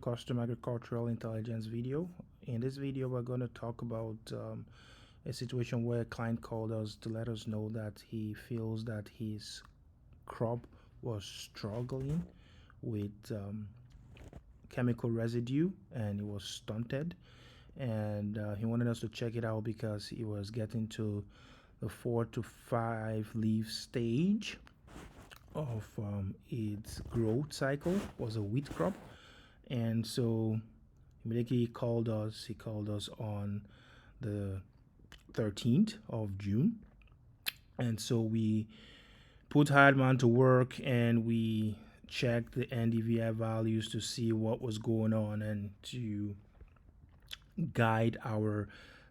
custom agricultural intelligence video. In this video, we're going to talk about a situation where a client called us to let us know that he feels that his crop was struggling with chemical residue and it was stunted, and he wanted us to check it out because he was getting to the 4 to 5 leaf stage of its growth cycle. Was a wheat crop, and so immediately he called us on the 13th of June, and so we put Hiredman to work and we checked the NDVI values to see what was going on and to guide our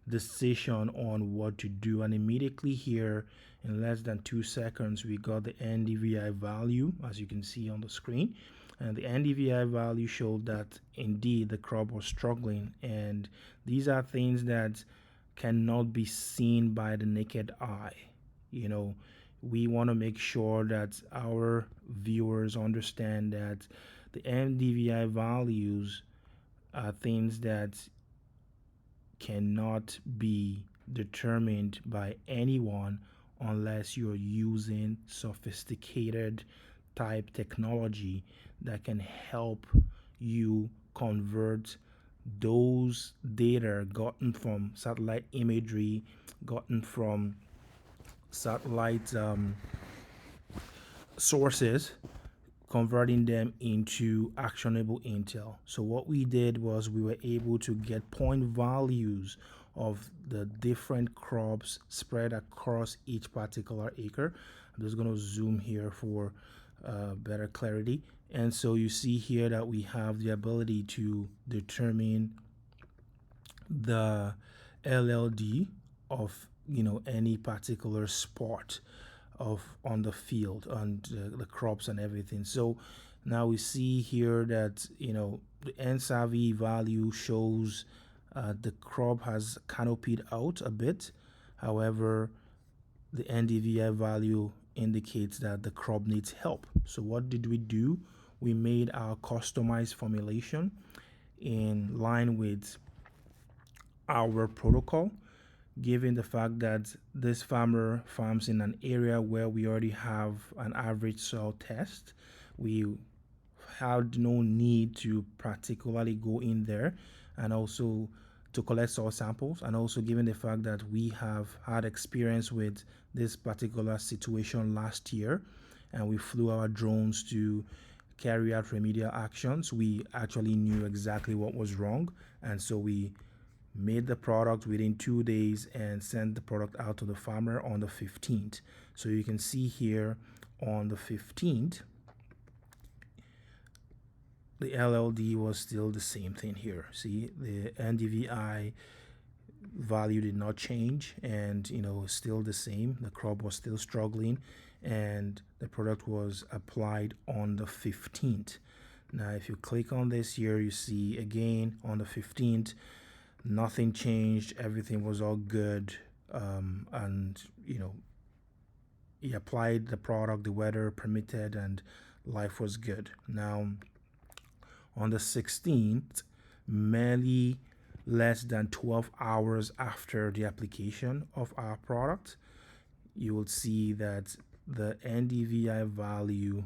decision on what to do. And immediately here, in less than 2 seconds, we got the NDVI value, as you can see on the screen. And the NDVI value showed that indeed the crop was struggling. And these are things that cannot be seen by the naked eye. You know, we want to make sure that our viewers understand that the NDVI values are things that cannot be determined by anyone unless you're using sophisticated type technology that can help you convert those data gotten from satellite imagery, gotten from satellite sources, converting them into actionable intel. So what we did was we were able to get point values of the different crops spread across each particular acre. I'm just going to zoom here for better clarity. And so you see here that we have the ability to determine the LLD of any particular spot of on the field, on the crops and everything. So now we see here that the NSAVI value shows the crop has canopied out a bit. However, the NDVI value indicates that the crop needs help. So what did we do? We made our customized formulation in line with our protocol, given the fact that this farmer farms in an area where we already have an average soil test. We had no need to particularly go in there and also to collect soil samples, and also given the fact that we have had experience with this particular situation last year and we flew our drones to carry out remedial actions, we actually knew exactly what was wrong, and so we made the product within 2 days and sent the product out to the farmer on the 15th. So you can see here on the 15th, the LLD was still the same thing here. See, the NDVI value did not change, and still the same. The crop was still struggling, and the product was applied on the 15th. Now, if you click on this here, you see again on the 15th, nothing changed. Everything was all good, and he applied the product. The weather permitted, and life was good. Now, on the 16th, merely less than 12 hours after the application of our product, you will see that the NDVI value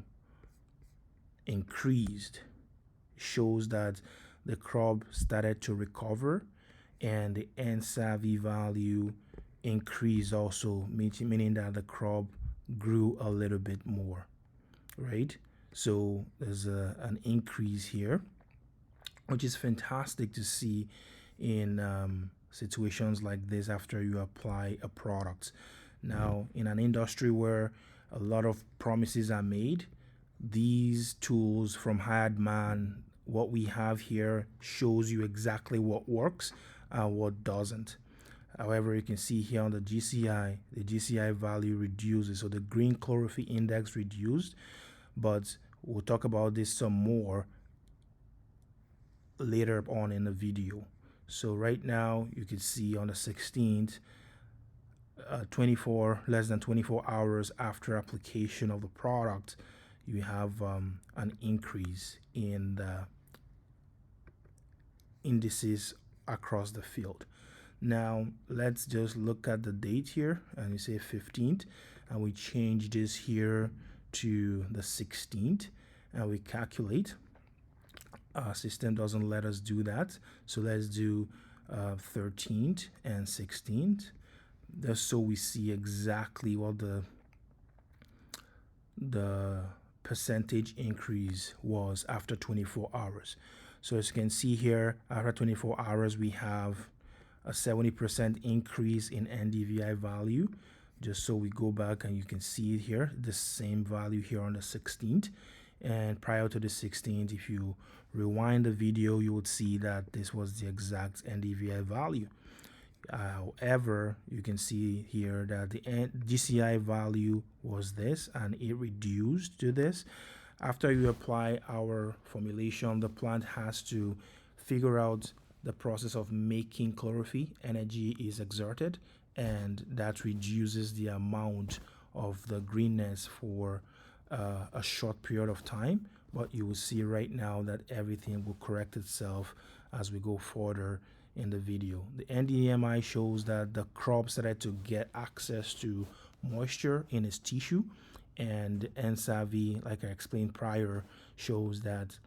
increased. Shows that the crop started to recover, and the NSAVI value increased also, meaning that the crop grew a little bit more, right? So there's an increase here, which is fantastic to see in situations like this after you apply a product. Now, in an industry where a lot of promises are made, these tools from Hiredman, what we have here, shows you exactly what works and what doesn't. However, you can see here on the GCI value reduces, so the green chlorophyll index reduced, but we'll talk about this some more later on in the video. So right now you can see on the 16th, less than 24 hours after application of the product, you have an increase in the indices across the field. Now let's just look at the date here, and we say 15th, and we change this here to the 16th, and we calculate. Our system doesn't let us do that, so let's do 13th and 16th, just so we see exactly what the percentage increase was after 24 hours. So as you can see here, after 24 hours we have a 70% increase in NDVI value. Just so we go back and you can see it here, the same value here on the 16th. And prior to the 16th, if you rewind the video, you would see that this was the exact NDVI value. However, you can see here that the GCI value was this, and it reduced to this. After you apply our formulation, the plant has to figure out the process of making chlorophyll. Energy is exerted, and that reduces the amount of the greenness for a short period of time. But you will see right now that everything will correct itself as we go further in the video. The NDMI shows that the crop started to get access to moisture in its tissue, and NSAVI, like I explained prior, shows that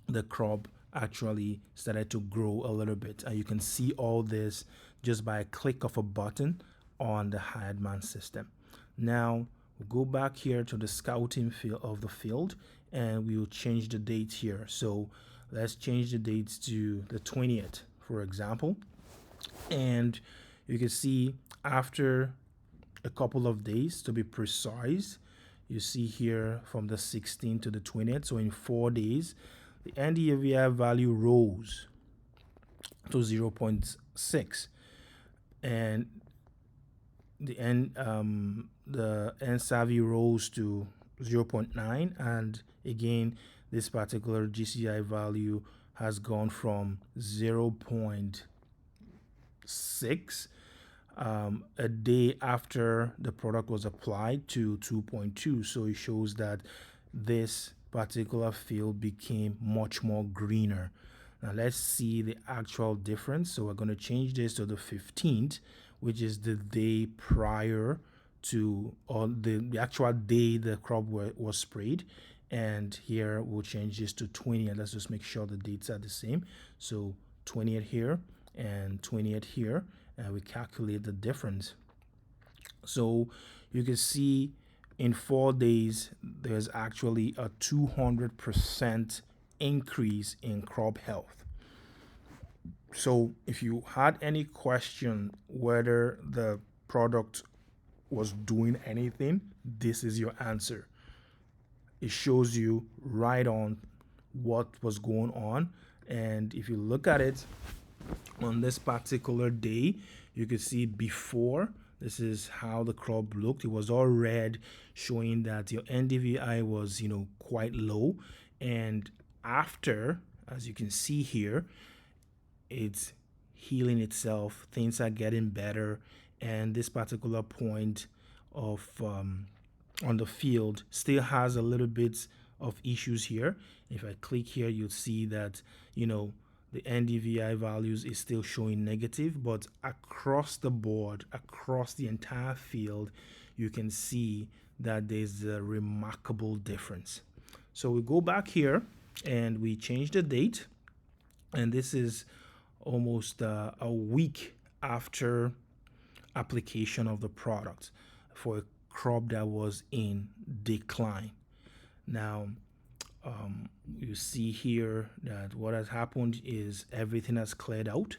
the crop actually started to grow a little bit, and you can see all this just by a click of a button on the Hiredman system. Now we'll go back here to the scouting field of the field, and we will change the date here. So let's change the dates to the 20th, for example, and you can see after a couple of days, to be precise, you see here from the 16th to the 20th, so in 4 days, the NDVI value rose to 0.6, and the NSAVI rose to 0.9, and again, this particular GCI value has gone from 0.6 a day after the product was applied to 2.2. So it shows that this particular field became much more greener. Now let's see the actual difference. So we're going to change this to the 15th, which is the day prior to, or the actual day the crop was sprayed. And here we'll change this to 20, and let's just make sure the dates are the same. So 20th here and 20th here, and we calculate the difference. So you can see in 4 days there's actually a 200% increase in crop health. So if you had any question whether the product was doing anything, this is your answer. It shows you right on what was going on, and if you look at it on this particular day, you can see before, this is how the crop looked. It was all red, showing that your NDVI was quite low, and after, as you can see here, it's healing itself, things are getting better, and this particular point of on the field still has a little bit of issues here. If I click here, you'll see that the NDVI values is still showing negative, but across the board, across the entire field, you can see that there's a remarkable difference. So we go back here and we change the date, and this is almost a week after application of the product for a crop that was in decline. Now you see here that what has happened is everything has cleared out.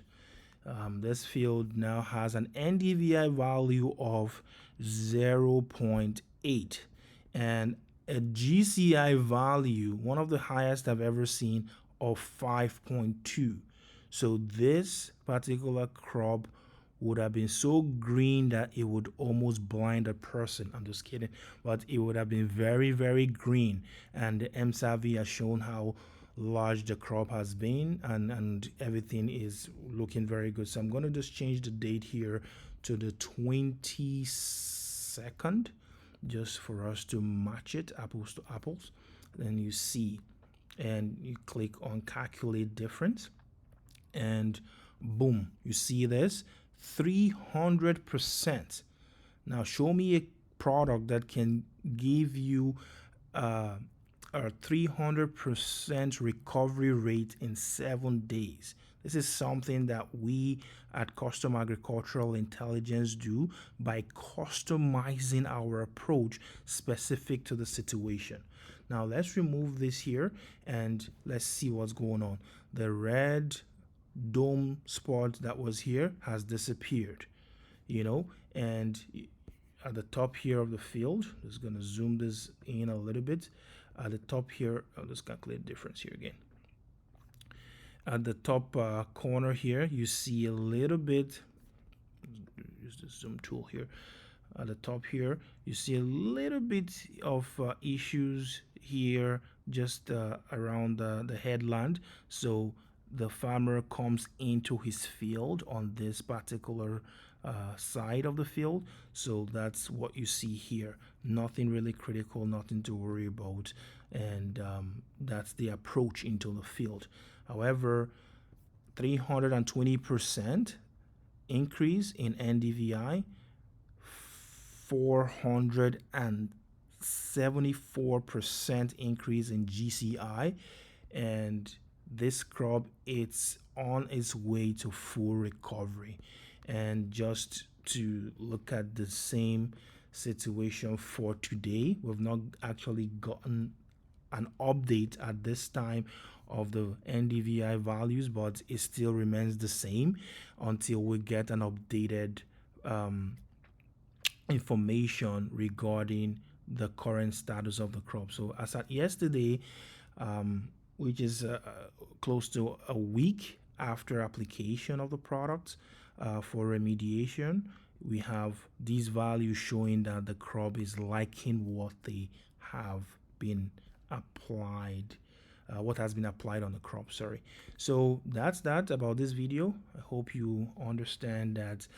This field now has an NDVI value of 0.8 and a GCI value, one of the highest I've ever seen, of 5.2. So this particular crop would have been so green that it would almost blind a person. I'm just kidding, but it would have been very, very green. And the MSAVI has shown how large the crop has been, and everything is looking very good. So I'm going to just change the date here to the 22nd, just for us to match it apples to apples. Then you see, and you click on calculate difference, and boom, you see this 300%. Now show me a product that can give you a 300% recovery rate in 7 days. This is something that we at Custom Agricultural Intelligence do by customizing our approach specific to the situation. Now let's remove this here and let's see what's going on. The red dome spot that was here has disappeared, and at the top here of the field, just going to zoom this in a little bit. At the top here, I'll just calculate the difference here again. At the top corner here, you see a little bit, use the zoom tool here. At the top here, you see a little bit of issues here just around the headland. So the farmer comes into his field on this particular side of the field. So that's what you see here. Nothing really critical, nothing to worry about. And that's the approach into the field. However, 320% increase in NDVI, 474% increase in GCI, and this crop, it's on its way to full recovery. And just to look at the same situation for today, we've not actually gotten an update at this time of the NDVI values, but it still remains the same until we get an updated information regarding the current status of the crop. So as at yesterday, which is close to a week after application of the product for remediation, we have these values showing that the crop is liking what they have been applied, what has been applied on the crop, sorry. So that's that about this video. I hope you understand that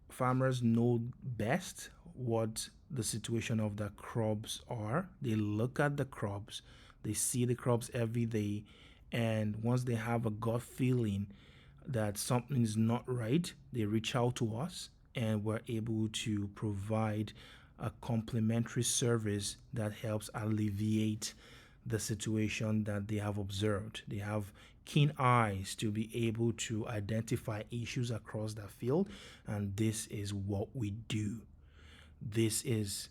farmers know best what the situation of the crops are. They look at the crops, they see the crops every day, and once they have a gut feeling that something is not right, they reach out to us and we're able to provide a complementary service that helps alleviate the situation that they have observed. They have keen eyes to be able to identify issues across the field, and this is what we do. This is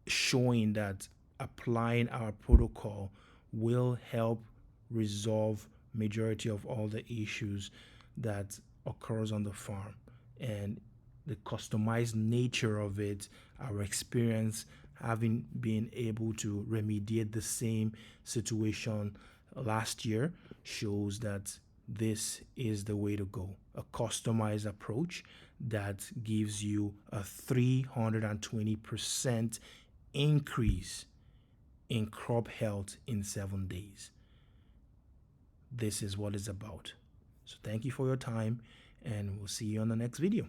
showing that applying our protocol will help resolve majority of all the issues that occurs on the farm, and the customized nature of it, our experience having been able to remediate the same situation last year, shows that this is the way to go. A customized approach that gives you a 320% increase in crop health in 7 days. This is what it's about. So thank you for your time, and we'll see you on the next video.